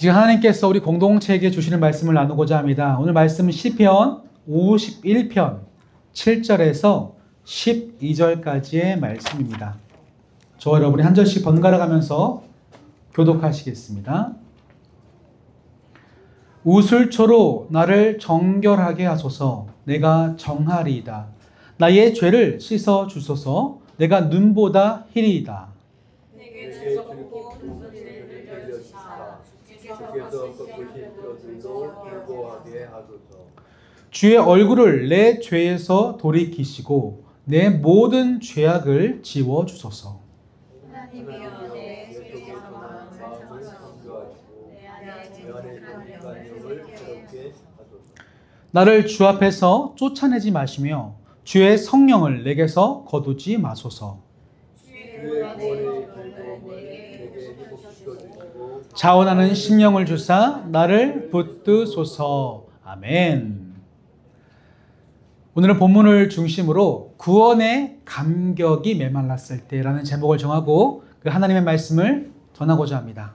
지금 하나님께서 우리 공동체에게 주시는 말씀을 나누고자 합니다. 오늘 말씀은 시편 51편 7절에서 12절까지의 말씀입니다. 저와 여러분이 한 절씩 번갈아 가면서 교독하시겠습니다. 우슬초로 나를 정결하게 하소서. 내가 정하리이다. 나의 죄를 씻어 주소서. 내가 눈보다 희리이다. 내게 주셨고 눈소리를 들려주시사 주께서 거꾸신 들어들도 결고하게 하소서. 주의 얼굴을 내 죄에서 돌이키시고 내 모든 죄악을 지워 주소서. 하나님이여 내 속에서 마음을 창조하시고 내 안에 정직한 영을 새롭게 하소서. 나를 주 앞에서 쫓아내지 마시며 주의 성령을 내게서 거두지 마소서. 주의 구원의 이름을 내게 주시고 자원하는 심령을 주사 나를 붙드소서. 아멘. 오늘은 본문을 중심으로 구원의 감격이 메말랐을 때라는 제목을 정하고 그 하나님의 말씀을 전하고자 합니다.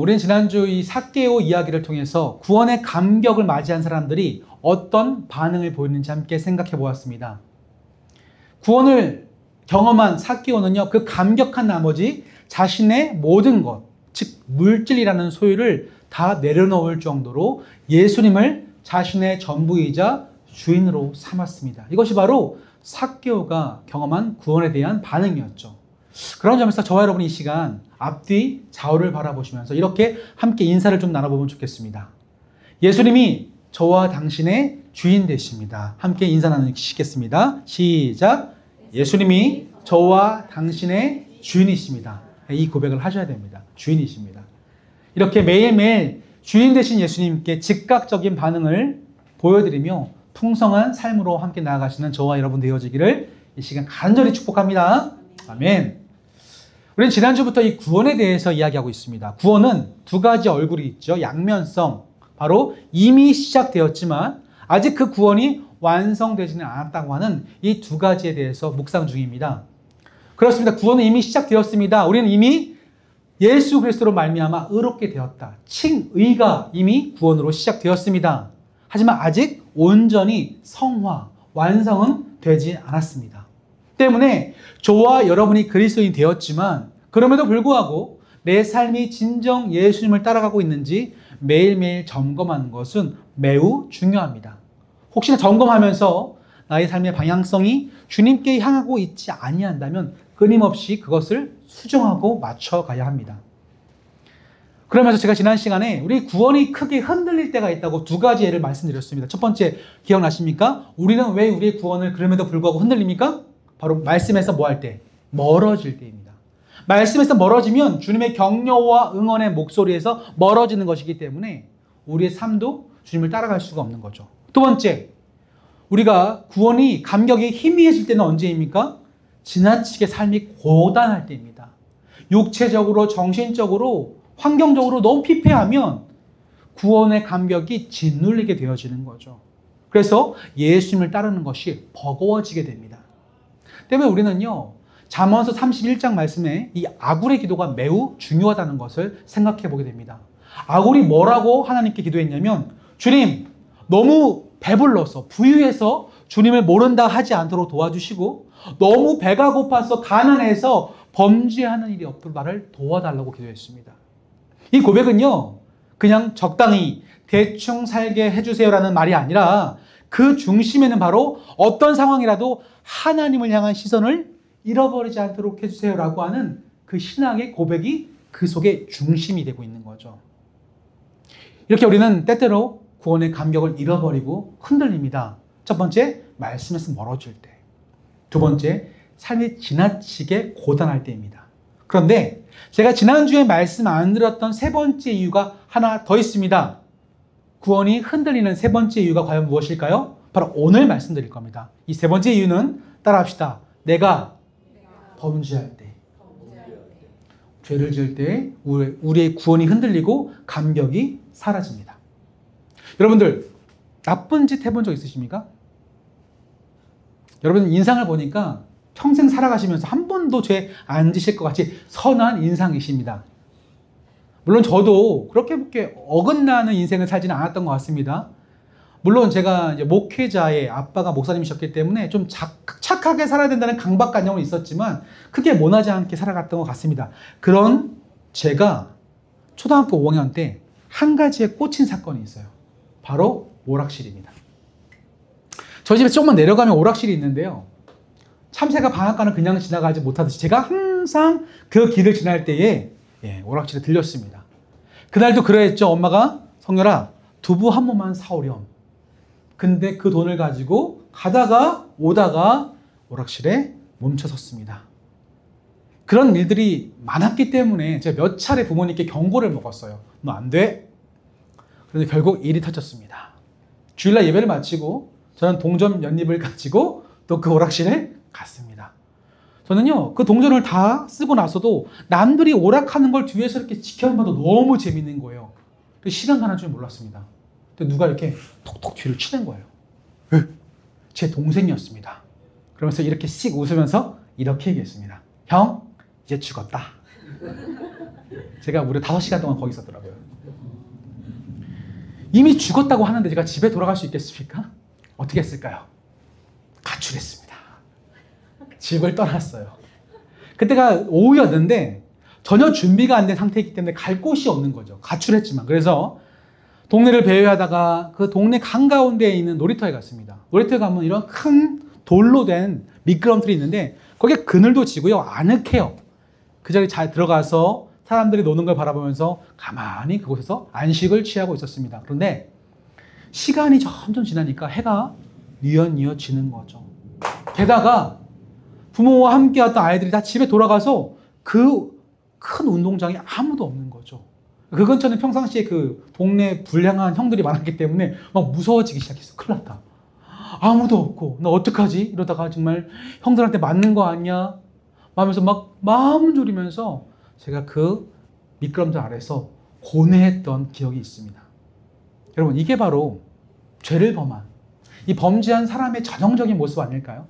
우리는 지난주 이 삭개오 이야기를 통해서 구원의 감격을 맞이한 사람들이 어떤 반응을 보이는지 함께 생각해 보았습니다. 구원을 경험한 삭개오는요, 그 감격한 나머지 자신의 모든 것, 즉 물질이라는 소유를 다 내려놓을 정도로 예수님을 자신의 전부이자 주인으로 삼았습니다. 이것이 바로 삭개오가 경험한 구원에 대한 반응이었죠. 그런 점에서 저와 여러분이 이 시간 앞뒤 좌우를 바라보시면서 이렇게 함께 인사를 좀 나눠보면 좋겠습니다. 예수님이 저와 당신의 주인 되십니다. 함께 인사 나누시겠습니다. 시작. 예수님이 저와 당신의 주인이십니다. 이 고백을 하셔야 됩니다. 주인이십니다. 이렇게 매일매일 주인 되신 예수님께 즉각적인 반응을 보여드리며 풍성한 삶으로 함께 나아가시는 저와 여러분 되어지기를 이 시간 간절히 축복합니다. 아멘. 우리는 지난주부터 이 구원에 대해서 이야기하고 있습니다. 구원은 두 가지 얼굴이 있죠. 양면성. 바로 이미 시작되었지만 아직 그 구원이 완성되지는 않았다고 하는 이 두 가지에 대해서 묵상 중입니다. 그렇습니다. 구원은 이미 시작되었습니다. 우리는 이미 예수 그리스도로 말미암아 의롭게 되었다. 칭의가 이미 구원으로 시작되었습니다. 하지만 아직 온전히 성화, 완성은 되지 않았습니다. 때문에 저와 여러분이 그리스도인이 되었지만 그럼에도 불구하고 내 삶이 진정 예수님을 따라가고 있는지 매일매일 점검하는 것은 매우 중요합니다. 혹시나 점검하면서 나의 삶의 방향성이 주님께 향하고 있지 아니한다면 끊임없이 그것을 수정하고 맞춰가야 합니다. 그러면서 제가 지난 시간에 우리 구원이 크게 흔들릴 때가 있다고 두 가지 예를 말씀드렸습니다. 첫 번째 기억나십니까? 우리는 왜 우리의 구원을 그럼에도 불구하고 흔들립니까? 바로 말씀에서 뭐 할 때? 멀어질 때입니다. 말씀에서 멀어지면 주님의 격려와 응원의 목소리에서 멀어지는 것이기 때문에 우리의 삶도 주님을 따라갈 수가 없는 거죠. 두 번째, 우리가 구원이 감격이 희미해질 때는 언제입니까? 지나치게 삶이 고단할 때입니다. 육체적으로, 정신적으로, 환경적으로 너무 피폐하면 구원의 감격이 짓눌리게 되어지는 거죠. 그래서 예수님을 따르는 것이 버거워지게 됩니다. 때문에 우리는요, 잠언서 31장 말씀에 이 아굴의 기도가 매우 중요하다는 것을 생각해 보게 됩니다. 아굴이 뭐라고 하나님께 기도했냐면, 주님, 너무 배불러서 부유해서 주님을 모른다 하지 않도록 도와주시고, 너무 배가 고파서 가난해서 범죄하는 일이 없도록 나를 도와달라고 기도했습니다. 이 고백은요, 그냥 적당히 대충 살게 해주세요라는 말이 아니라 그 중심에는 바로 어떤 상황이라도 하나님을 향한 시선을 잃어버리지 않도록 해주세요라고 하는 그 신앙의 고백이 그 속에 중심이 되고 있는 거죠. 이렇게 우리는 때때로 구원의 감격을 잃어버리고 흔들립니다. 첫 번째, 말씀에서 멀어질 때. 두 번째, 삶이 지나치게 고단할 때입니다. 그런데 제가 지난주에 말씀 안 드렸던 세 번째 이유가 하나 더 있습니다. 구원이 흔들리는 세 번째 이유가 과연 무엇일까요? 바로 오늘 말씀드릴 겁니다. 이 세 번째 이유는 따라합시다. 내가 범죄할 때, 죄를 지을 때 우리의 구원이 흔들리고 감격이 사라집니다. 여러분들, 나쁜 짓 해본 적 있으십니까? 여러분 인상을 보니까 평생 살아가시면서 한 번도 죄 안 지실 것 같이 선한 인상이십니다. 물론 저도 그렇게 어긋나는 인생을 살지는 않았던 것 같습니다. 물론 제가 이제 목회자의 아빠가 목사님이셨기 때문에 좀 착하게 살아야 된다는 강박관념은 있었지만 크게 모나지 않게 살아갔던 것 같습니다. 그런 제가 초등학교 5학년 때 한 가지에 꽂힌 사건이 있어요. 바로 오락실입니다. 저희 집에 조금만 내려가면 오락실이 있는데요. 참새가 방앗간을 그냥 지나가지 못하듯이 제가 항상 그 길을 지날 때에 오락실에 들렸습니다. 그날도 그랬죠. 엄마가 성렬아 두부 한 모만 사오렴. 근데 그 돈을 가지고 가다가 오다가 오락실에 멈춰섰습니다. 그런 일들이 많았기 때문에 제가 몇 차례 부모님께 경고를 먹었어요. 너 안 돼. 그런데 결국 일이 터졌습니다. 주일날 예배를 마치고 저는 동전 몇 입을 가지고 또 그 오락실에 갔습니다. 저는요 그 동전을 다 쓰고 나서도 남들이 오락하는 걸 뒤에서 이렇게 지켜봐도 너무 재밌는 거예요. 시간 가는 줄 몰랐습니다. 근데 누가 이렇게 톡톡 뒤를 치는 거예요. 제 동생이었습니다. 그러면서 이렇게 씩 웃으면서 이렇게 얘기했습니다. 형 이제 죽었다. 제가 무려 5시간 동안 거기 있었더라고요. 이미 죽었다고 하는데 제가 집에 돌아갈 수 있겠습니까? 어떻게 했을까요? 가출했습니다. 집을 떠났어요. 그때가 오후였는데 전혀 준비가 안 된 상태이기 때문에 갈 곳이 없는 거죠. 가출했지만. 그래서 동네를 배회하다가 그 동네 한가운데에 있는 놀이터에 갔습니다. 놀이터에 가면 이런 큰 돌로 된 미끄럼틀이 있는데 거기에 그늘도 지고요. 아늑해요. 그 자리에 잘 들어가서 사람들이 노는 걸 바라보면서 가만히 그곳에서 안식을 취하고 있었습니다. 그런데 시간이 점점 지나니까 해가 뉘엿뉘엿 지는 거죠. 게다가 부모와 함께 왔던 아이들이 다 집에 돌아가서 그 큰 운동장에 아무도 없는 거죠. 그 근처는 평상시에 그 동네 불량한 형들이 많았기 때문에 막 무서워지기 시작했어. 큰일 났다. 아무도 없고 나 어떡하지? 이러다가 정말 형들한테 맞는 거 아니야? 하면서 막 마음 졸이면서 제가 그 미끄럼틀 아래서 고뇌했던 기억이 있습니다. 여러분 이게 바로 죄를 범한 이 범죄한 사람의 전형적인 모습 아닐까요?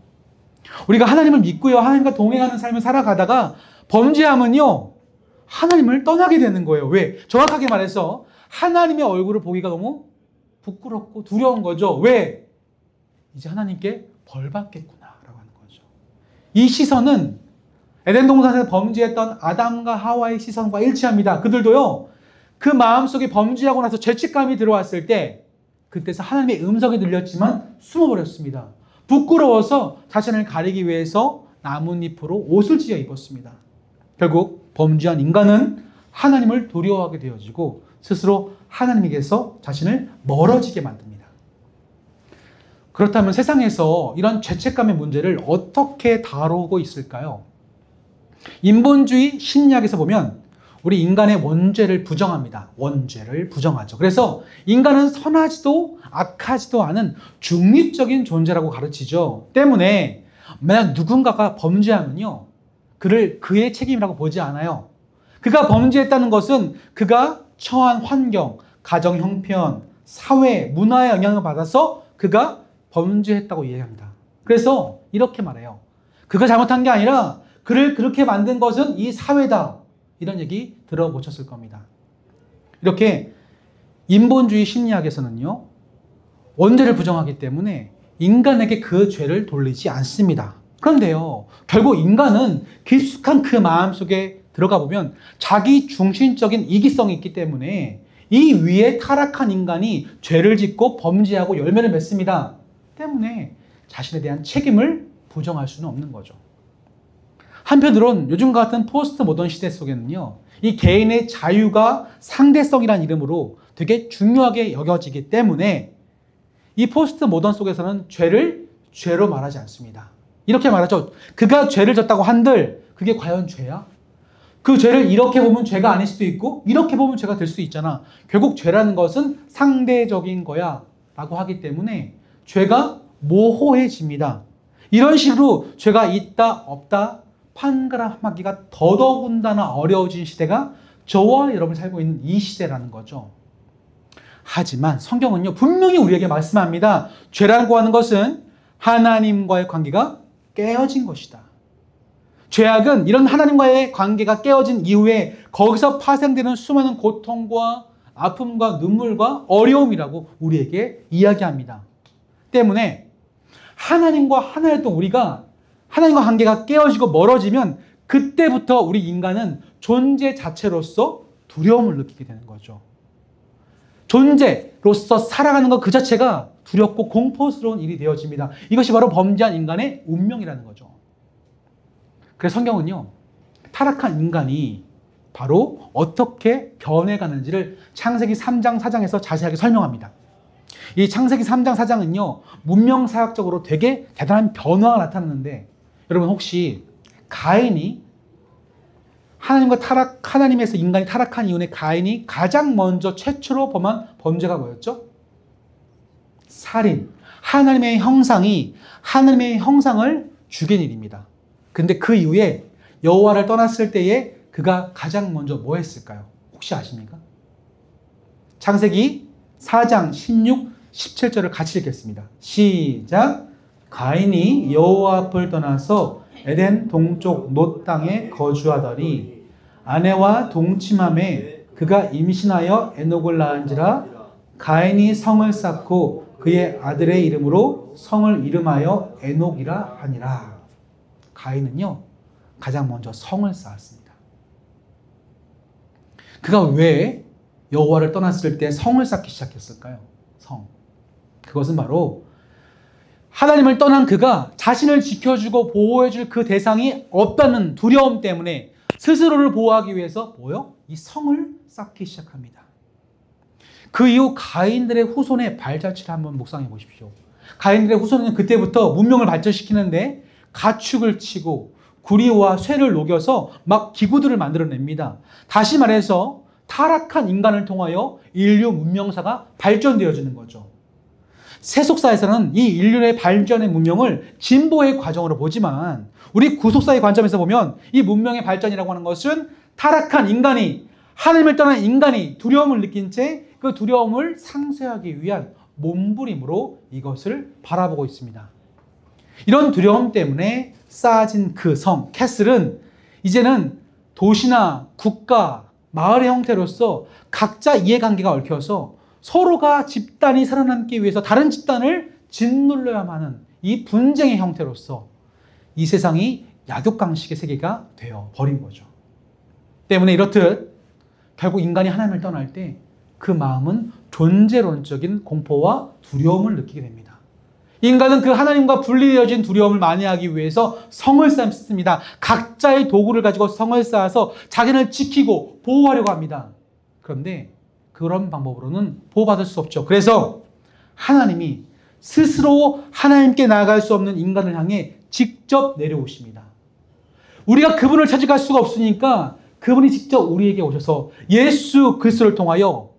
우리가 하나님을 믿고요 하나님과 동행하는 삶을 살아가다가 범죄하면요 하나님을 떠나게 되는 거예요. 왜? 정확하게 말해서 하나님의 얼굴을 보기가 너무 부끄럽고 두려운 거죠. 왜? 이제 하나님께 벌 받겠구나 라고 하는 거죠. 이 시선은 에덴 동산에서 범죄했던 아담과 하와의 시선과 일치합니다. 그들도요 그 마음속에 범죄하고 나서 죄책감이 들어왔을 때 그때서 하나님의 음성이 들렸지만 숨어버렸습니다. 부끄러워서 자신을 가리기 위해서 나뭇잎으로 옷을 지어 입었습니다. 결국 범죄한 인간은 하나님을 두려워하게 되어지고 스스로 하나님에게서 자신을 멀어지게 만듭니다. 그렇다면 세상에서 이런 죄책감의 문제를 어떻게 다루고 있을까요? 인본주의 심리학에서 보면 우리 인간의 원죄를 부정합니다. 원죄를 부정하죠. 그래서 인간은 선하지도 악하지도 않은 중립적인 존재라고 가르치죠. 때문에 만약 누군가가 범죄하면요 그를 그의 책임이라고 보지 않아요. 그가 범죄했다는 것은 그가 처한 환경, 가정 형편, 사회, 문화의 영향을 받아서 그가 범죄했다고 이해합니다. 그래서 이렇게 말해요. 그가 잘못한 게 아니라 그를 그렇게 만든 것은 이 사회다. 이런 얘기 들어보셨을 겁니다. 이렇게 인본주의 심리학에서는요. 원죄를 부정하기 때문에 인간에게 그 죄를 돌리지 않습니다. 그런데요. 결국 인간은 깊숙한 그 마음속에 들어가 보면 자기 중심적인 이기성이 있기 때문에 이 위에 타락한 인간이 죄를 짓고 범죄하고 열매를 맺습니다. 때문에 자신에 대한 책임을 부정할 수는 없는 거죠. 한편으론 요즘 같은 포스트 모던 시대 속에는요. 이 개인의 자유가 상대성이라는 이름으로 되게 중요하게 여겨지기 때문에 이 포스트 모던 속에서는 죄를 죄로 말하지 않습니다. 이렇게 말하죠. 그가 죄를 졌다고 한들 그게 과연 죄야? 그 죄를 이렇게 보면 죄가 아닐 수도 있고 이렇게 보면 죄가 될 수 있잖아. 결국 죄라는 것은 상대적인 거야 라고 하기 때문에 죄가 모호해집니다. 이런 식으로 죄가 있다 없다 판가름하기가 더더군다나 어려워진 시대가 저와 여러분이 살고 있는 이 시대라는 거죠. 하지만 성경은요 분명히 우리에게 말씀합니다. 죄라고 하는 것은 하나님과의 관계가 깨어진 것이다. 죄악은 이런 하나님과의 관계가 깨어진 이후에 거기서 파생되는 수많은 고통과 아픔과 눈물과 어려움이라고 우리에게 이야기합니다. 때문에 하나님과 하나였던 우리가 하나님과 관계가 깨어지고 멀어지면 그때부터 우리 인간은 존재 자체로서 두려움을 느끼게 되는 거죠. 존재로서 살아가는 것 그 자체가 두렵고 공포스러운 일이 되어집니다. 이것이 바로 범죄한 인간의 운명이라는 거죠. 그래서 성경은요, 타락한 인간이 바로 어떻게 변해가는지를 창세기 3장 4장에서 자세하게 설명합니다. 이 창세기 3장 4장은요, 문명사학적으로 되게 대단한 변화가 나타나는데, 여러분 혹시 가인이 하나님에서 인간이 타락한 이후에 가인이 가장 먼저 최초로 범한 범죄가 뭐였죠? 살인. 하나님의 형상을 죽인 일입니다. 근데 그 이후에 여호와를 떠났을 때에 그가 가장 먼저 뭐 했을까요? 혹시 아십니까? 창세기 4장 16, 17절을 같이 읽겠습니다. 시작. 가인이 여호와 앞을 떠나서 에덴 동쪽 놋 땅에 거주하더니 아내와 동침함에 그가 임신하여 에녹을 낳은지라. 가인이 성을 쌓고 그의 아들의 이름으로 성을 이름하여 에녹이라 하니라. 가인은요, 가장 먼저 성을 쌓았습니다. 그가 왜 여호와를 떠났을 때 성을 쌓기 시작했을까요? 성. 그것은 바로 하나님을 떠난 그가 자신을 지켜주고 보호해줄 그 대상이 없다는 두려움 때문에 스스로를 보호하기 위해서 이 성을 쌓기 시작합니다. 그 이후 가인들의 후손의 발자취를 한번 묵상해 보십시오. 가인들의 후손은 그때부터 문명을 발전시키는데 가축을 치고 구리와 쇠를 녹여서 막 기구들을 만들어냅니다. 다시 말해서 타락한 인간을 통하여 인류 문명사가 발전되어지는 거죠. 세속사에서는 이 인류의 발전의 문명을 진보의 과정으로 보지만 우리 구속사의 관점에서 보면 이 문명의 발전이라고 하는 것은 타락한 인간이, 하나님을 떠난 인간이 두려움을 느낀 채 그 두려움을 상쇄하기 위한 몸부림으로 이것을 바라보고 있습니다. 이런 두려움 때문에 쌓아진 그 성, 캐슬은 이제는 도시나 국가, 마을의 형태로서 각자 이해관계가 얽혀서 서로가 집단이 살아남기 위해서 다른 집단을 짓눌러야만 하는 이 분쟁의 형태로서 이 세상이 약육강식의 세계가 되어 버린 거죠. 때문에 이렇듯 결국 인간이 하나님을 떠날 때 그 마음은 존재론적인 공포와 두려움을 느끼게 됩니다. 인간은 그 하나님과 분리되어진 두려움을 만회하기 위해서 성을 쌓습니다. 각자의 도구를 가지고 성을 쌓아서 자기를 지키고 보호하려고 합니다. 그런데 그런 방법으로는 보호받을 수 없죠. 그래서 하나님이 스스로 하나님께 나아갈 수 없는 인간을 향해 직접 내려오십니다. 우리가 그분을 찾아갈 수가 없으니까 그분이 직접 우리에게 오셔서 예수 그리스도를 통하여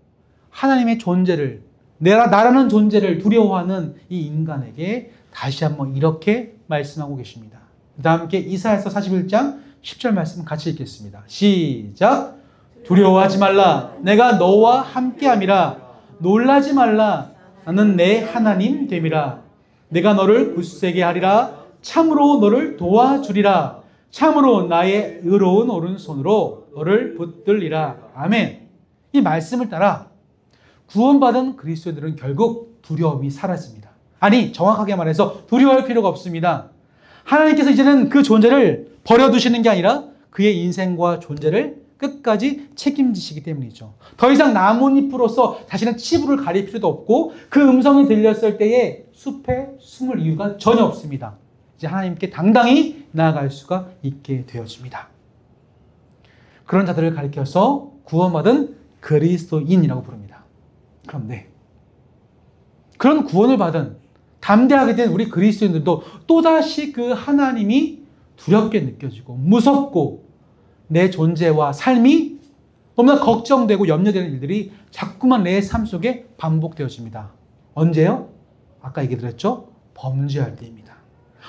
하나님의 존재를, 나라는 존재를 두려워하는 이 인간에게 다시 한번 이렇게 말씀하고 계십니다. 다 함께 이사야서 41장 10절 말씀 같이 읽겠습니다. 시작. 두려워하지 말라. 내가 너와 함께함이라. 놀라지 말라. 나는 내 하나님 됨이라. 내가 너를 굳세게 하리라. 참으로 너를 도와주리라. 참으로 나의 의로운 오른손으로 너를 붙들리라. 아멘. 이 말씀을 따라 구원받은 그리스도인들은 결국 두려움이 사라집니다. 아니, 정확하게 말해서 두려워할 필요가 없습니다. 하나님께서 이제는 그 존재를 버려두시는 게 아니라 그의 인생과 존재를 끝까지 책임지시기 때문이죠. 더 이상 나뭇잎으로서 자신의 치부를 가릴 필요도 없고 그 음성이 들렸을 때에 숲에 숨을 이유가 전혀 없습니다. 이제 하나님께 당당히 나아갈 수가 있게 되어집니다. 그런 자들을 가리켜서 구원받은 그리스도인이라고 부릅니다. 그런데 그런 구원을 받은 담대하게 된 우리 그리스도인들도 또다시 그 하나님이 두렵게 느껴지고 무섭고 내 존재와 삶이 너무나 걱정되고 염려되는 일들이 자꾸만 내 삶 속에 반복되어집니다. 언제요? 아까 얘기 드렸죠? 범죄할 때입니다.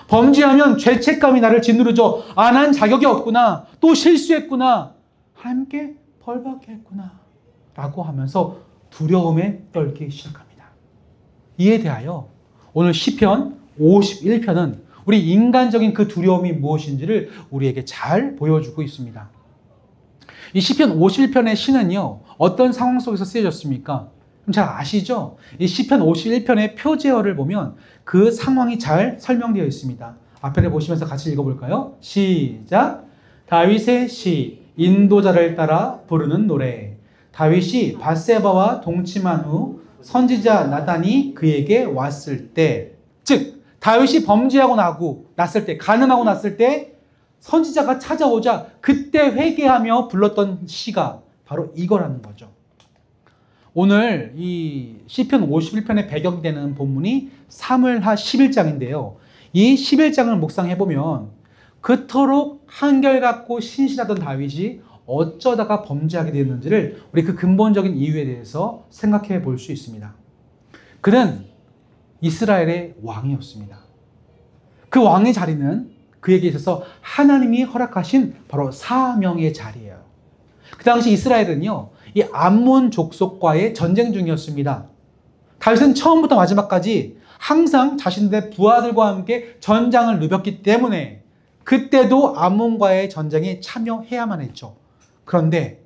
범죄하면 죄책감이 나를 짓누르죠. 난 자격이 없구나. 또 실수했구나. 하나님께 벌받게 했구나. 라고 하면서 두려움에 떨기 시작합니다. 이에 대하여 오늘 시편 51편은 우리 인간적인 그 두려움이 무엇인지를 우리에게 잘 보여주고 있습니다. 이 시편 51편의 시는요, 어떤 상황 속에서 쓰여졌습니까? 잘 아시죠? 이 시편 51편의 표제어를 보면 그 상황이 잘 설명되어 있습니다. 앞에를 보시면서 같이 읽어볼까요? 시작! 다윗의 시, 인도자를 따라 부르는 노래. 다윗이 밧세바와 동침한 후 선지자 나단이 그에게 왔을 때, 즉 다윗이 범죄하고 났을 때, 간음하고 났을 때 선지자가 찾아오자 그때 회개하며 불렀던 시가 바로 이거라는 거죠. 오늘 이 시편 51편의 배경되는 본문이 사무엘하 11장인데요. 이 11장을 묵상해보면 그토록 한결같고 신실하던 다윗이 어쩌다가 범죄하게 되었는지를 우리 그 근본적인 이유에 대해서 생각해 볼 수 있습니다. 그는 이스라엘의 왕이었습니다. 그 왕의 자리는 그에게 있어서 하나님이 허락하신 바로 사명의 자리예요. 그 당시 이스라엘은요, 이 암몬 족속과의 전쟁 중이었습니다. 다윗은 처음부터 마지막까지 항상 자신들의 부하들과 함께 전장을 누볐기 때문에 그때도 암몬과의 전쟁에 참여해야만 했죠. 그런데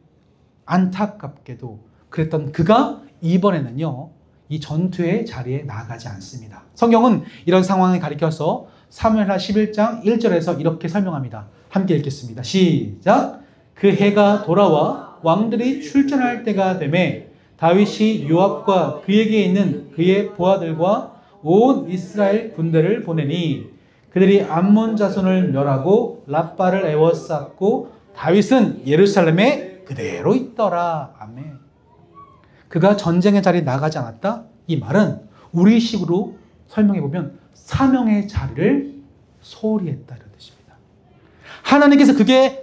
안타깝게도 그랬던 그가 이번에는요, 이 전투의 자리에 나가지 않습니다. 성경은 이런 상황을 가리켜서 사무엘하 11장 1절에서 이렇게 설명합니다. 함께 읽겠습니다. 시작! 그 해가 돌아와 왕들이 출전할 때가 되매 다윗이 요압과 그에게 있는 그의 부하들과 온 이스라엘 군대를 보내니 그들이 암몬 자손을 멸하고 랍바를 에워쌌고 다윗은 예루살렘에 그대로 있더라. 아멘. 그가 전쟁의 자리에 나가지 않았다? 이 말은 우리식으로 설명해보면 사명의 자리를 소홀히 했다 이런 뜻입니다. 하나님께서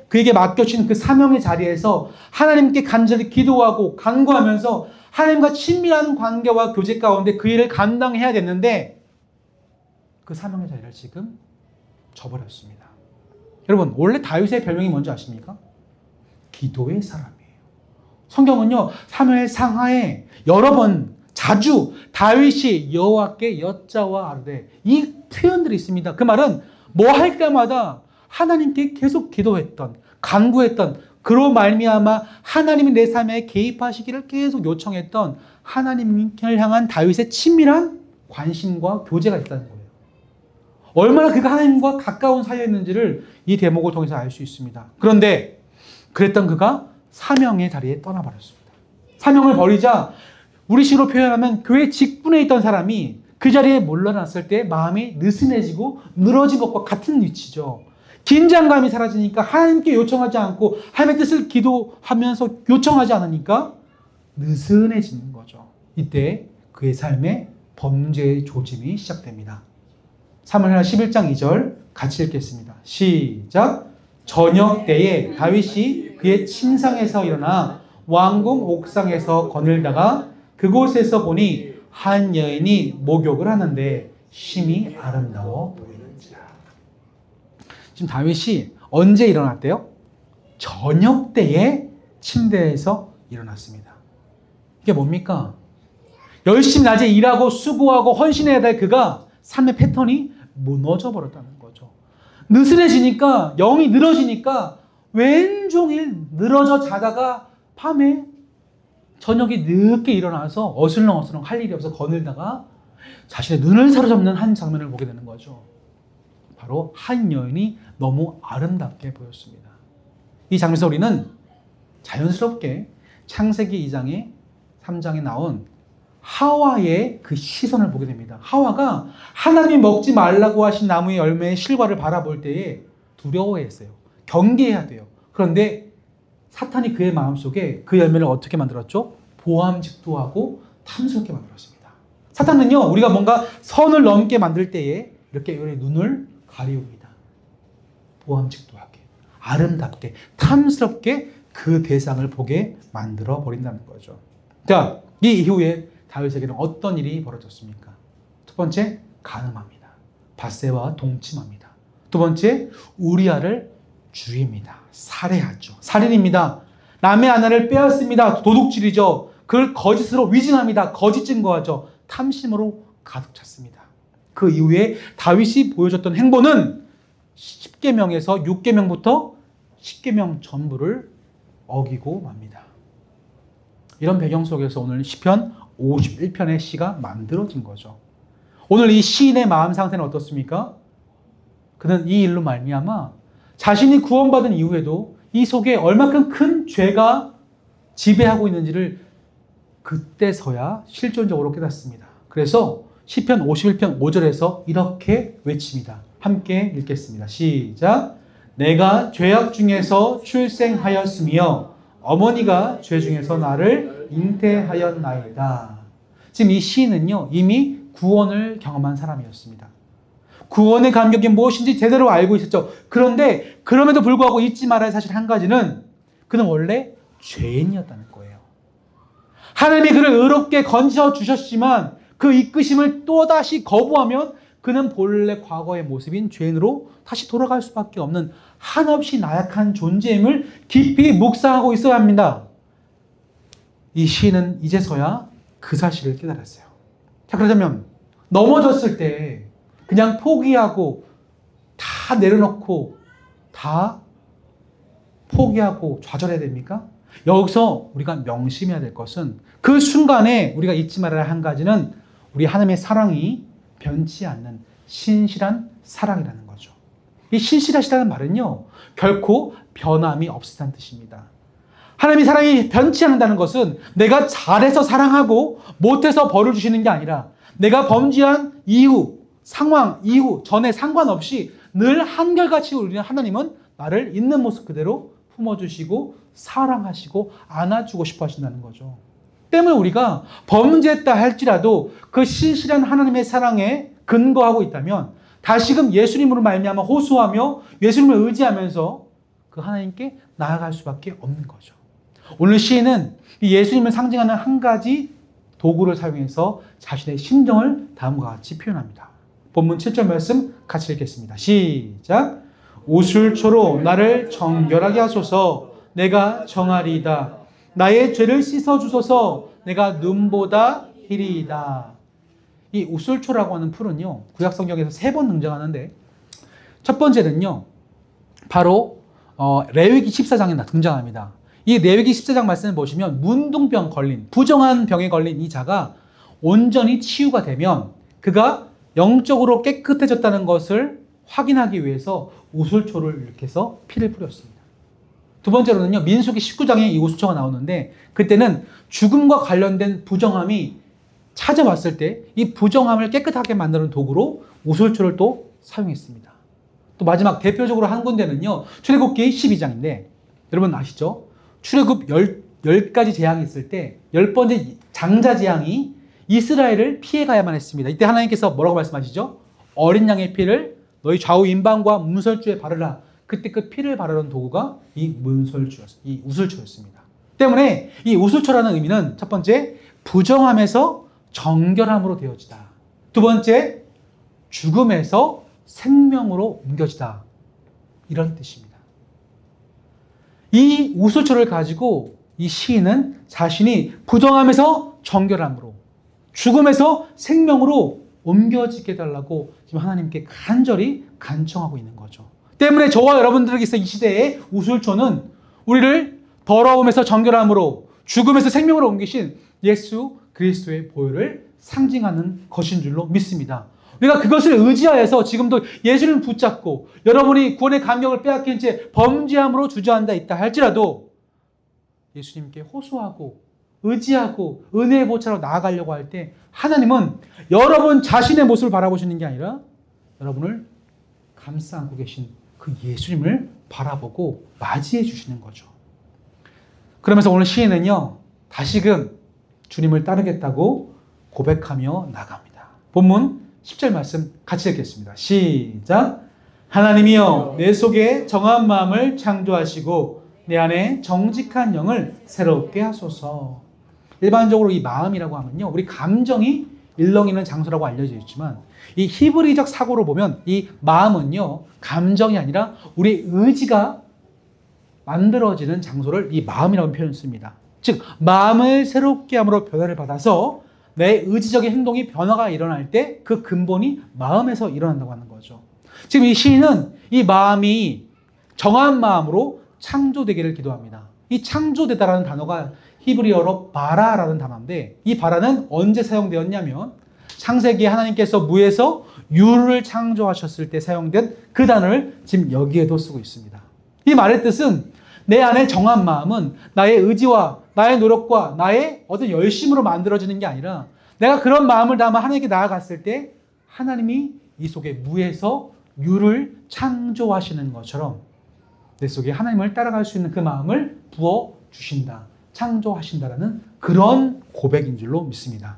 그에게 맡겨주신 그 사명의 자리에서 하나님께 간절히 기도하고 간구하면서 하나님과 친밀한 관계와 교제 가운데 그 일을 감당해야 됐는데 그 사명의 자리를 지금 저버렸습니다. 여러분, 원래 다윗의 별명이 뭔지 아십니까? 기도의 사람이에요. 성경은요, 사무엘 상하에 여러 번 자주 다윗이 여호와께 여짜와 아르되 이 표현들이 있습니다. 그 말은 뭐 할 때마다 하나님께 계속 기도했던, 간구했던, 그로 말미암아 하나님이 내 삶에 개입하시기를 계속 요청했던 하나님을 향한 다윗의 친밀한 관심과 교제가 있다는 거예요. 얼마나 그가 하나님과 가까운 사이였는지를 이 대목을 통해서 알 수 있습니다. 그런데 그랬던 그가 사명의 자리에 떠나버렸습니다. 사명을 버리자 우리식으로 표현하면 교회 직분에 있던 사람이 그 자리에 물러났을 때 마음이 느슨해지고 늘어진 것과 같은 위치죠. 긴장감이 사라지니까 하나님께 요청하지 않고 하나님의 뜻을 기도하면서 요청하지 않으니까 느슨해지는 거죠. 이때 그의 삶에 범죄의 조짐이 시작됩니다. 사무엘하 11장 2절 같이 읽겠습니다. 시작! 저녁 때에 다윗이 그의 침상에서 일어나 왕궁 옥상에서 거닐다가 그곳에서 보니 한 여인이 목욕을 하는데 심히 아름다워 보이는지라. 지금 다윗이 언제 일어났대요? 저녁 때에 침대에서 일어났습니다. 이게 뭡니까? 열심히 낮에 일하고 수고하고 헌신해야 될 그가 삶의 패턴이 무너져 버렸다는 거죠. 느슨해지니까, 영이 늘어지니까 왼종일 늘어져 자다가 밤에 저녁에 늦게 일어나서 어슬렁어슬렁 할 일이 없어 거닐다가 자신의 눈을 사로잡는 한 장면을 보게 되는 거죠. 바로 한 여인이 너무 아름답게 보였습니다. 이 장면에서 우리는 자연스럽게 창세기 2장에 3장에 나온 하와의 그 시선을 보게 됩니다. 하와가 하나님이 먹지 말라고 하신 나무의 열매의 실과를 바라볼 때에 두려워했어요. 경계해야 돼요. 그런데 사탄이 그의 마음속에 그 열매를 어떻게 만들었죠? 보암직도하고 탐스럽게 만들었습니다. 사탄은요, 우리가 뭔가 선을 넘게 만들 때에 이렇게 눈을 가리웁니다. 보암직도하게, 아름답게, 탐스럽게 그 대상을 보게 만들어 버린다는 거죠. 자, 이 이후에 다윗에게는 어떤 일이 벌어졌습니까? 첫 번째, 간음합니다. 밧세바와 동침합니다. 두 번째, 우리아를 죽입니다. 살해하죠. 살인입니다. 남의 아내를 빼앗습니다. 도둑질이죠. 그걸 거짓으로 위증합니다. 거짓 증거하죠. 탐심으로 가득 찼습니다. 그 이후에 다윗이 보여줬던 행보는 10계명에서 6계명부터 10계명 전부를 어기고 맙니다. 이런 배경 속에서 오늘 시편 51편의 시가 만들어진 거죠. 오늘 이 시인의 마음 상태는 어떻습니까? 그는 이 일로 말미암아 자신이 구원받은 이후에도 이 속에 얼마큼 큰 죄가 지배하고 있는지를 그때서야 실존적으로 깨닫습니다. 그래서 시편 51편 5절에서 이렇게 외칩니다. 함께 읽겠습니다. 시작. 내가 죄악 중에서 출생하였으며 어머니가 죄 중에서 나를 잉태하였나이다. 지금 이 시인은요, 이미 구원을 경험한 사람이었습니다. 구원의 감격이 무엇인지 제대로 알고 있었죠. 그런데 그럼에도 불구하고 잊지 말아야 할 사실 한 가지는 그는 원래 죄인이었다는 거예요. 하나님이 그를 의롭게 건져 주셨지만 그 이끄심을 또다시 거부하면 그는 본래 과거의 모습인 죄인으로 다시 돌아갈 수밖에 없는 한없이 나약한 존재임을 깊이 묵상하고 있어야 합니다. 이 시인은 이제서야 그 사실을 깨달았어요. 자, 그러자면 넘어졌을 때 그냥 포기하고 다 내려놓고 다 포기하고 좌절해야 됩니까? 여기서 우리가 명심해야 될 것은 그 순간에 우리가 잊지 말아야 할 한 가지는 우리 하나님의 사랑이 변치 않는 신실한 사랑이라는 거죠. 이 신실하시다는 말은요, 결코 변함이 없으다는 뜻입니다. 하나님의 사랑이 변치 않는다는 것은 내가 잘해서 사랑하고 못해서 벌을 주시는 게 아니라 내가 범죄한 이후, 상황, 이후, 전에 상관없이 늘 한결같이 우리는 하나님은 나를 있는 모습 그대로 품어주시고 사랑하시고 안아주고 싶어 하신다는 거죠. 때문에 우리가 범죄했다 할지라도 그 신실한 하나님의 사랑에 근거하고 있다면 다시금 예수님으로 말미암아 호소하며 예수님을 의지하면서 그 하나님께 나아갈 수밖에 없는 거죠. 오늘 시인은 이 예수님을 상징하는 한 가지 도구를 사용해서 자신의 심정을 다음과 같이 표현합니다. 본문 7절 말씀 같이 읽겠습니다. 시작. 우술초로 나를 정결하게 하소서. 내가 정하리이다. 나의 죄를 씻어주소서. 내가 눈보다 희리이다. 이 우술초라고 하는 풀은요, 구약성경에서 3번 등장하는데 첫 번째는요, 바로 레위기 14장에 등장합니다. 이 레위기 14장 말씀을 보시면 문둥병 걸린, 부정한 병에 걸린 이 자가 온전히 치유가 되면 그가 영적으로 깨끗해졌다는 것을 확인하기 위해서 우술초를 이렇게 해서 피를 뿌렸습니다. 두 번째로는요, 민수기 19장에 이 우술초가 나오는데 그때는 죽음과 관련된 부정함이 찾아왔을 때 이 부정함을 깨끗하게 만드는 도구로 우술초를 또 사용했습니다. 또 마지막 대표적으로 한 군데는요, 출애굽기 12장인데 여러분 아시죠? 출애굽 10가지 재앙이 있을 때 10번째 장자 재앙이 이스라엘을 피해가야만 했습니다. 이때 하나님께서 뭐라고 말씀하시죠? 어린 양의 피를 너희 좌우 임방과 문설주에 바르라. 그때 그 피를 바르는 도구가 이 이 우술초였습니다. 때문에 이 우술초라는 의미는 첫 번째, 부정함에서 정결함으로 되어지다. 두 번째, 죽음에서 생명으로 옮겨지다. 이런 뜻입니다. 이 우술초를 가지고 이 시인은 자신이 부정함에서 정결함으로, 죽음에서 생명으로 옮겨지게 해달라고 지금 하나님께 간절히 간청하고 있는 거죠. 때문에 저와 여러분들에게 있어 이 시대의 우술초는 우리를 더러움에서 정결함으로, 죽음에서 생명으로 옮기신 예수 그리스도의 보혈을 상징하는 것인 줄로 믿습니다. 우리가 그것을 의지하여서 지금도 예수님을 붙잡고 여러분이 구원의 감격을 빼앗긴 채 범죄함으로 주저앉아 있다 할지라도 예수님께 호소하고 의지하고 은혜의 보좌로 나아가려고 할 때 하나님은 여러분 자신의 모습을 바라보시는 게 아니라 여러분을 감싸 안고 계신 그 예수님을 바라보고 맞이해 주시는 거죠. 그러면서 오늘 시인은요, 다시금 주님을 따르겠다고 고백하며 나갑니다. 본문 10절 말씀 같이 읽겠습니다. 시작. 하나님이여 내 속에 정한 마음을 창조하시고 내 안에 정직한 영을 새롭게 하소서. 일반적으로 이 마음이라고 하면요, 우리 감정이 일렁이는 장소라고 알려져 있지만 이 히브리적 사고로 보면 이 마음은요, 감정이 아니라 우리 의지가 만들어지는 장소를 이 마음이라고 표현했습니다. 즉 마음을 새롭게 함으로 변화를 받아서 내 의지적인 행동이 변화가 일어날 때 그 근본이 마음에서 일어난다고 하는 거죠. 지금 이 시인은 이 마음이 정한 마음으로 창조되기를 기도합니다. 이 창조되다라는 단어가 히브리어로 바라라는 단어인데 이 바라는 언제 사용되었냐면 창세기에 하나님께서 무에서 유를 창조하셨을 때 사용된 그 단어를 지금 여기에도 쓰고 있습니다. 이 말의 뜻은 내 안에 정한 마음은 나의 의지와 나의 노력과 나의 어떤 열심으로 만들어지는 게 아니라 내가 그런 마음을 담아 하나님께 나아갔을 때 하나님이 이 속에 무에서 유를 창조하시는 것처럼 내 속에 하나님을 따라갈 수 있는 그 마음을 부어주신다, 창조하신다라는 그런 고백인 줄로 믿습니다.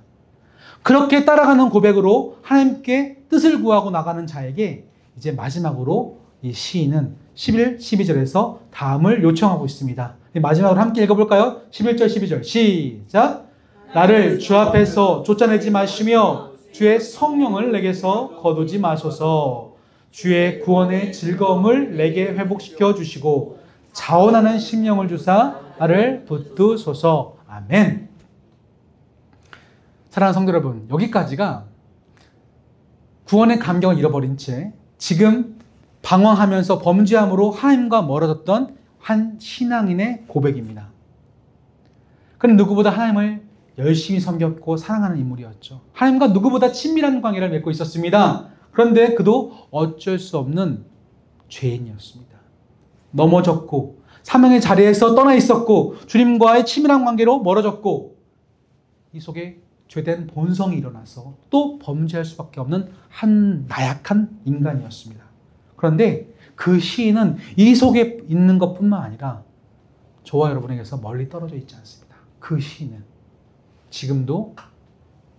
그렇게 따라가는 고백으로 하나님께 뜻을 구하고 나가는 자에게 이제 마지막으로 이 시인은 11, 12절에서 다음을 요청하고 있습니다. 마지막으로 함께 읽어볼까요? 11절, 12절 시작! 나를 주 앞에서 쫓아내지 마시며 주의 성령을 내게서 거두지 마소서. 주의 구원의 즐거움을 내게 회복시켜 주시고 자원하는 심령을 주사 나를 붙드소서. 아멘. 사랑하는 성도 여러분, 여기까지가 구원의 감격을 잃어버린 채 지금 방황하면서 범죄함으로 하나님과 멀어졌던 한 신앙인의 고백입니다. 그는 누구보다 하나님을 열심히 섬겼고 사랑하는 인물이었죠. 하나님과 누구보다 친밀한 관계를 맺고 있었습니다. 그런데 그도 어쩔 수 없는 죄인이었습니다. 넘어졌고 사명의 자리에서 떠나 있었고 주님과의 치밀한 관계로 멀어졌고 이 속에 죄된 본성이 일어나서 또 범죄할 수밖에 없는 한 나약한 인간이었습니다. 그런데 그 시인은 이 속에 있는 것뿐만 아니라 저와 여러분에게서 멀리 떨어져 있지 않습니다. 그 시인은 지금도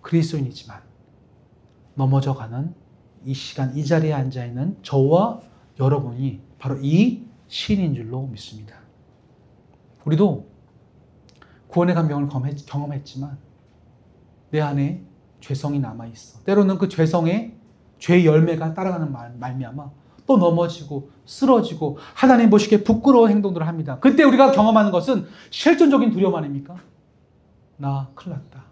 그리스도인이지만 넘어져가는 이 시간 이 자리에 앉아있는 저와 여러분이 바로 이 시인인 줄로 믿습니다. 우리도 구원의 감격을 경험했지만 내 안에 죄성이 남아있어. 때로는 그 죄성의 죄의 열매가 따라가는 말미암아 또 넘어지고 쓰러지고 하나님 보시기에 부끄러운 행동들을 합니다. 그때 우리가 경험하는 것은 실존적인 두려움 아닙니까? 나 큰일 났다.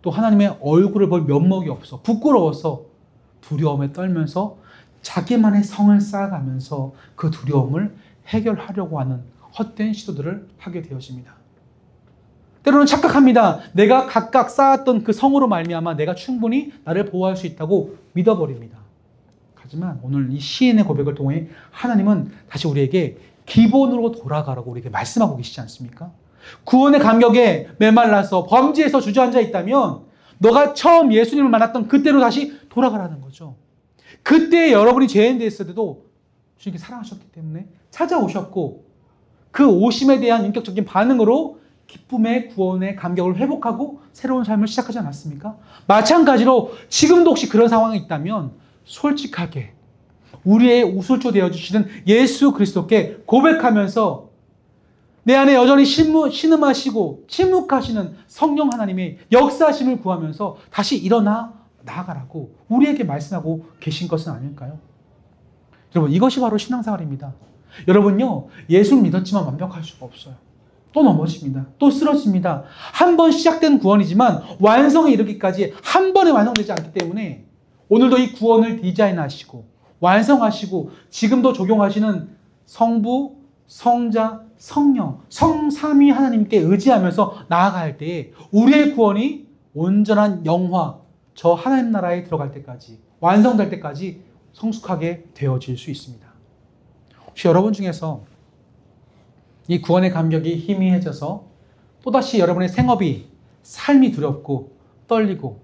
또 하나님의 얼굴을 볼 면목이 없어. 부끄러워서 두려움에 떨면서 자기만의 성을 쌓아가면서 그 두려움을 해결하려고 하는 헛된 시도들을 하게 되어집니다. 때로는 착각합니다. 내가 각각 쌓았던 그 성으로 말미암아 내가 충분히 나를 보호할 수 있다고 믿어버립니다. 하지만 오늘 이 시인의 고백을 통해 하나님은 다시 우리에게 기본으로 돌아가라고 우리에게 말씀하고 계시지 않습니까? 구원의 감격에 메말라서 범죄에서 주저앉아 있다면 너가 처음 예수님을 만났던 그때로 다시 돌아가라는 거죠. 그때 여러분이 죄인 됐을 때도 주님께 사랑하셨기 때문에 찾아오셨고 그 오심에 대한 인격적인 반응으로 기쁨의 구원의 감격을 회복하고 새로운 삶을 시작하지 않았습니까? 마찬가지로 지금도 혹시 그런 상황이 있다면 솔직하게 우리의 우술조 되어주시는 예수 그리스도께 고백하면서 내 안에 여전히 신음하시고 침묵하시는 성령 하나님의 역사하심을 구하면서 다시 일어나 나아가라고 우리에게 말씀하고 계신 것은 아닐까요? 여러분, 이것이 바로 신앙생활입니다. 여러분요, 예수를 믿었지만 완벽할 수가 없어요. 또 넘어집니다. 또 쓰러집니다. 한 번 시작된 구원이지만 완성에 이르기까지 한 번에 완성되지 않기 때문에 오늘도 이 구원을 디자인하시고 완성하시고 지금도 적용하시는 성부, 성자, 성령, 성삼위 하나님께 의지하면서 나아갈 때에 우리의 구원이 온전한 영화, 저 하나님 나라에 들어갈 때까지, 완성될 때까지 성숙하게 되어질 수 있습니다. 혹시 여러분 중에서 이 구원의 감격이 희미해져서 또다시 여러분의 생업이, 삶이 두렵고 떨리고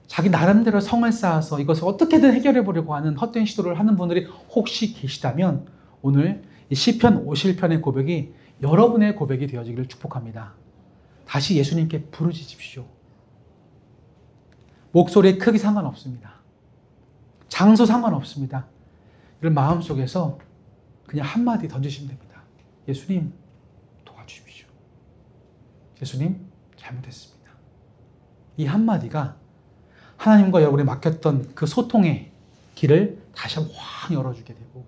자기 나름대로 성을 쌓아서 이것을 어떻게든 해결해 보려고 하는 헛된 시도를 하는 분들이 혹시 계시다면 오늘 이 시편 51편의 고백이 여러분의 고백이 되어지기를 축복합니다. 다시 예수님께 부르짖으십시오. 목소리의 크기 상관없습니다. 장소 상관없습니다. 이런 마음속에서 그냥 한마디 던지시면 됩니다. 예수님, 도와주십시오. 예수님, 잘못했습니다. 이 한마디가 하나님과 여러분이 맡겼던 그 소통의 길을 다시 한번 확 열어주게 되고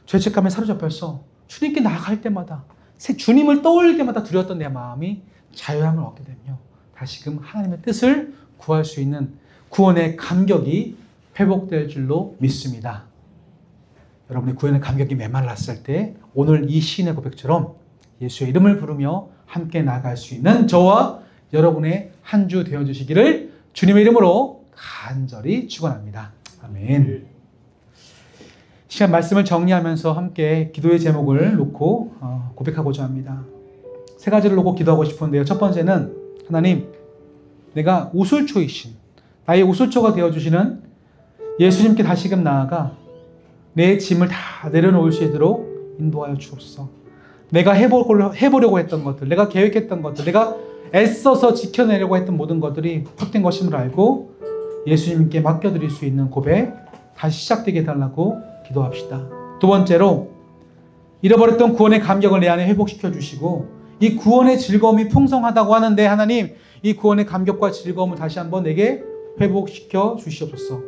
죄책감에 사로잡혀서 주님께 나아갈 때마다 주님을 떠올릴 때마다 두려웠던 내 마음이 자유함을 얻게 되며 다시금 하나님의 뜻을 구할 수 있는 구원의 감격이 회복될 줄로 믿습니다. 여러분의 구원의 감격이 메말랐을 때 오늘 이 시인의 고백처럼 예수의 이름을 부르며 함께 나아갈 수 있는 저와 여러분의 한 주 되어주시기를 주님의 이름으로 간절히 축원합니다. 아멘. 시간 말씀을 정리하면서 함께 기도의 제목을 놓고 고백하고자 합니다. 세 가지를 놓고 기도하고 싶은데요. 첫 번째는 하나님, 내가 우슬초이신 나의 우슬초가 되어주시는 예수님께 다시금 나아가 내 짐을 다 내려놓을 수 있도록 인도하여 주옵소서. 내가 해보려고 했던 것들, 내가 계획했던 것들, 내가 애써서 지켜내려고 했던 모든 것들이 헛된 것임을 알고 예수님께 맡겨드릴 수 있는 고백 다시 시작되게 해달라고 기도합시다. 두 번째로 잃어버렸던 구원의 감격을 내 안에 회복시켜 주시고 이 구원의 즐거움이 풍성하다고 하는데 하나님, 이 구원의 감격과 즐거움을 다시 한번 내게 회복시켜 주시옵소서.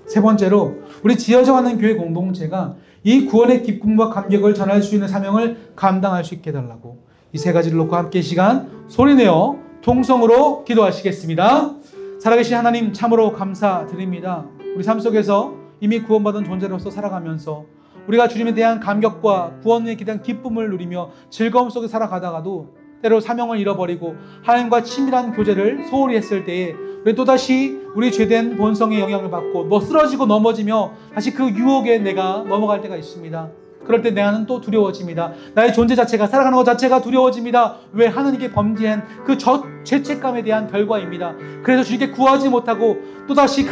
세 번째로 우리 지어져가는 교회 공동체가 이 구원의 기쁨과 감격을 전할 수 있는 사명을 감당할 수 있게 해달라고 이 세 가지를 놓고 함께 이 시간 소리내어 통성으로 기도하시겠습니다. 살아계신 하나님 참으로 감사드립니다. 우리 삶 속에서 이미 구원받은 존재로서 살아가면서 우리가 주님에 대한 감격과 구원에 대한 기쁨을 누리며 즐거움 속에 살아가다가도 때로 사명을 잃어버리고 하나님과 친밀한 교제를 소홀히 했을 때에 우리 또다시 우리 죄된 본성의 영향을 받고 쓰러지고 넘어지며 다시 그 유혹에 내가 넘어갈 때가 있습니다. 그럴 때 나는 또 두려워집니다. 나의 존재 자체가, 살아가는 것 자체가 두려워집니다. 왜? 하나님께 범죄한 그 죄책감에 대한 결과입니다. 그래서 주님께 구하지 못하고 또다시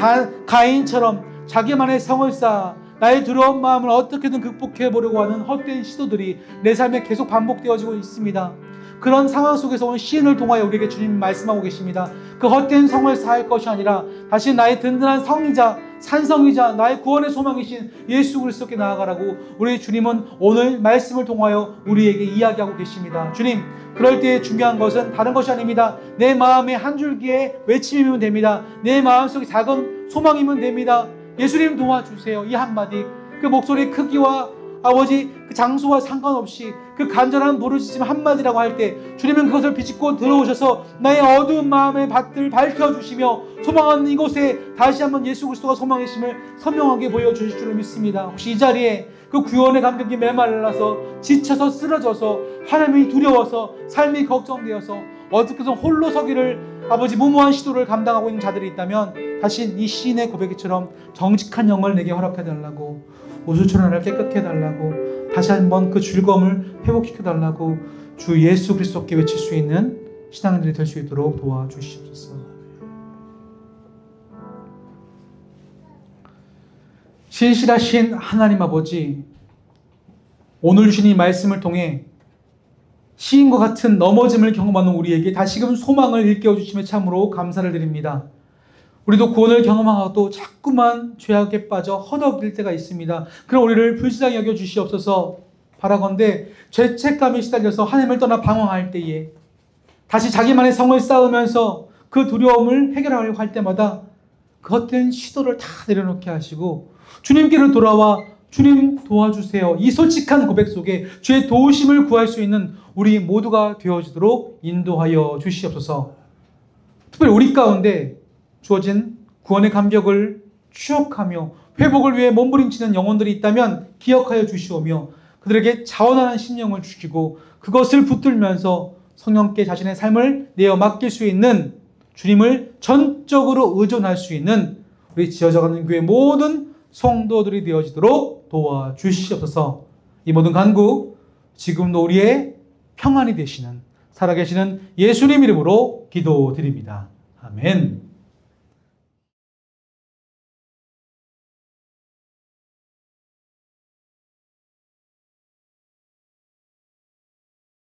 가인처럼 자기만의 성을 쌓아 나의 두려운 마음을 어떻게든 극복해보려고 하는 헛된 시도들이 내 삶에 계속 반복되어지고 있습니다. 그런 상황 속에서 오늘 시인을 통하여 우리에게 주님 말씀하고 계십니다. 그 헛된 성을 쌓을 것이 아니라 다시 나의 든든한 성이자 산성이자 나의 구원의 소망이신 예수 그리스도께 나아가라고 우리 주님은 오늘 말씀을 통하여 우리에게 이야기하고 계십니다. 주님, 그럴 때 중요한 것은 다른 것이 아닙니다. 내 마음의 한 줄기의 외침이면 됩니다. 내 마음속에 작은 소망이면 됩니다. 예수님 도와주세요. 이 한마디, 그 목소리의 크기와 아버지 그 장소와 상관없이 그 간절한 부르짖음 한마디라고 할 때 주님은 그것을 비집고 들어오셔서 나의 어두운 마음의 밭을 밝혀주시며 소망하는 이곳에 다시 한번 예수 그리스도가 소망이심을 선명하게 보여주실 줄을 믿습니다. 혹시 이 자리에 그 구원의 감격이 메말라서 지쳐서 쓰러져서 하나님이 두려워서 삶이 걱정되어서 어떻게든 홀로 서기를 아버지 무모한 시도를 감당하고 있는 자들이 있다면 다시 이 시인의 고백처럼 정직한 영을 내게 허락해달라고, 우수처럼 나를 깨끗게 해달라고, 다시 한번 그 즐거움을 회복시켜달라고 주 예수 그리스도께 외칠 수 있는 신앙인들이 될 수 있도록 도와주시옵소서. 신실하신 하나님 아버지, 오늘 주신 이 말씀을 통해 시인과 같은 넘어짐을 경험하는 우리에게 다시금 소망을 일깨워 주심에 참으로 감사를 드립니다. 우리도 구원을 경험하고도 자꾸만 죄악에 빠져 허덕일 때가 있습니다. 그럼 우리를 불쌍히 여겨 주시옵소서. 바라건대 죄책감에 시달려서 하나님을 떠나 방황할 때에 다시 자기만의 성을 쌓으면서 그 두려움을 해결하려고 할 때마다 그 헛된 시도를 다 내려놓게 하시고 주님께로 돌아와 주님 도와주세요. 이 솔직한 고백 속에 주의 도우심을 구할 수 있는 우리 모두가 되어지도록 인도하여 주시옵소서. 특별히 우리 가운데 주어진 구원의 감격을 추억하며 회복을 위해 몸부림치는 영혼들이 있다면 기억하여 주시오며 그들에게 자원하는 심령을 주시고 그것을 붙들면서 성령께 자신의 삶을 내어 맡길 수 있는, 주님을 전적으로 의존할 수 있는 우리 지어져가는 교회 모든 성도들이 되어지도록 도와주시옵소서. 이 모든 간구 지금도 우리의 평안이 되시는 살아계시는 예수님 이름으로 기도드립니다. 아멘.